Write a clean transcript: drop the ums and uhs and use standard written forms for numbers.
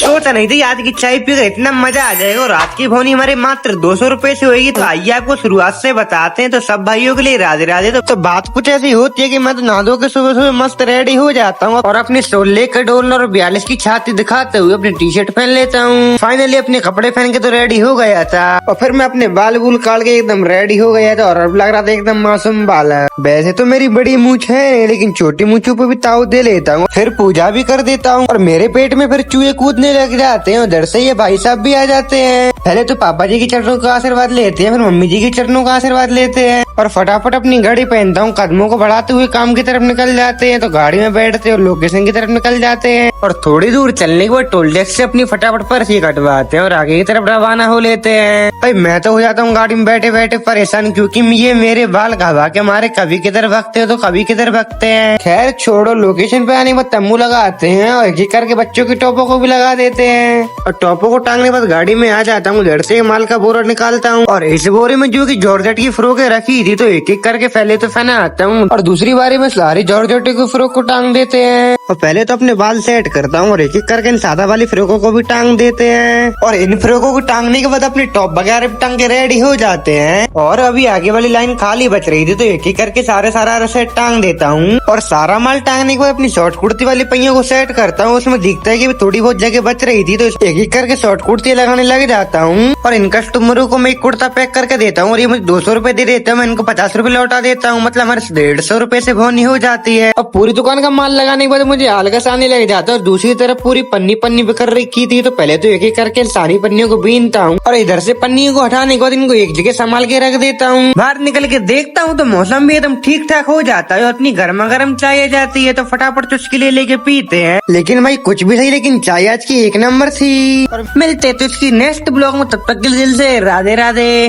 सोचा नहीं थी आज की चाय पीकर इतना मजा आ जाएगा। और रात की भोनी हमारे मात्र 200 रुपए से होगी। तो आइए आपको शुरुआत से बताते हैं। तो सब भाइयों के लिए राधे राधे। तो बात कुछ ऐसी होती है कि मैं तो नहा धो के सुबह सुबह मस्त रेडी हो जाता हूँ और अपने 16 का डोल और 42 की छाती दिखाते हुए अपनी टी शर्ट पहन लेता हूँ। फाइनली अपने कपड़े पहन के तो रेडी हो गया था और फिर मैं अपने बाल बूल काट के एकदम रेडी हो गया था। और अब लग रहा था एकदम मासूम बाल है। वैसे तो मेरी बड़ी मूंछ है लेकिन छोटी मूंछों पे भी ताव दे लेता हूँ। फिर पूजा भी कर देता हूँ और मेरे पेट में फिर चूहे कूदने लग जाते हैं। उधर से ये भाई साहब भी आ जाते हैं। पहले तो पापा जी के चरणों का आशीर्वाद लेते हैं, फिर मम्मी जी के चरणों का आशीर्वाद लेते हैं और फटाफट अपनी घड़ी पहनता हूँ। कदमों को बढ़ाते हुए काम की तरफ निकल जाते हैं। तो गाड़ी में बैठते और लोकेशन की तरफ निकल जाते हैं और थोड़ी दूर चलने के बाद टोल टैक्स से अपनी फटाफट पर्ची कटवाते हैं और आगे की तरफ रवाना हो लेते हैं। भाई मैं तो हो जाता हूँ गाड़ी में बैठे बैठे परेशान, क्योंकि ये मेरे बाल घबा के हमारे कभी किधर भगते हो तो कभी किधर भगते हैं। खैर छोड़ो, लोकेशन पे आने के बाद तम्बू लगाते हैं और एक एक करके बच्चों की टोपों को भी लगा देते हैं। और टोपों को टांगने के बाद गाड़ी में आ जाता हूँ। उधर से माल का बोरा निकालता हूँ और इस बोरे में जो की जॉर्जेट की फ्रॉकें रखी थी तो एक एक करके पहले तो पहनाता हूँ और दूसरी बारी में सारी जॉर्जेट की फ्रॉक को टांग देते हैं। और पहले तो अपने बाल सेट करता हूँ और एक एक करके इन सादा वाली फ्रॉकों को भी टांग देते हैं। और इन फ्रॉकों को टांगने के बाद अपनी टॉप वगैरह भी टांग के रेडी हो जाते हैं। और अभी आगे वाली लाइन खाली बच रही थी तो एक एक करके सारा सेट टांग देता हूँ। और सारा माल टांगने के बाद अपनी शॉर्ट कुर्ती वाली पहियों को सेट करता हूँ। उसमें दिखता है कि थोड़ी बहुत जगह बच रही थी तो एक एक करके शॉर्ट कुर्ती लगाने लग जाता हूँ। और इन कस्टमरों को मैं एक कुर्ता पैक करके देता हूँ और ये मुझे 200 रुपए दे देता हूँ। मैं इनको 50 रुपए लौटा देता हूँ, मतलब हमारे 150 रुपए से भोनी हो जाती है। और पूरी दुकान का माल लगाने के बाद मुझे आलगस आने लग जाता है। और दूसरी तरफ पूरी पन्नी पन्नी बिखर रखी थी तो पहले तो एक एक करके सारी पन्नियों को बीनता हूँ और इधर से पन्नियों को हटाने के बाद इनको एक जगह संभाल के रख देता हूँ। बाहर निकल के देखता हूँ तो मौसम भी एकदम ठीक ठाक हो जाता है और इतनी गर्मा गर्म चाय आ जाती है तो फटाफट चुस्की ले लेके पीते हैं। लेकिन भाई कुछ भी सही, लेकिन चाय आज की एक नंबर थी। और मिलते तो इसकी नेक्स्ट ब्लॉग में, तब तक के लिए दिल से राधे राधे।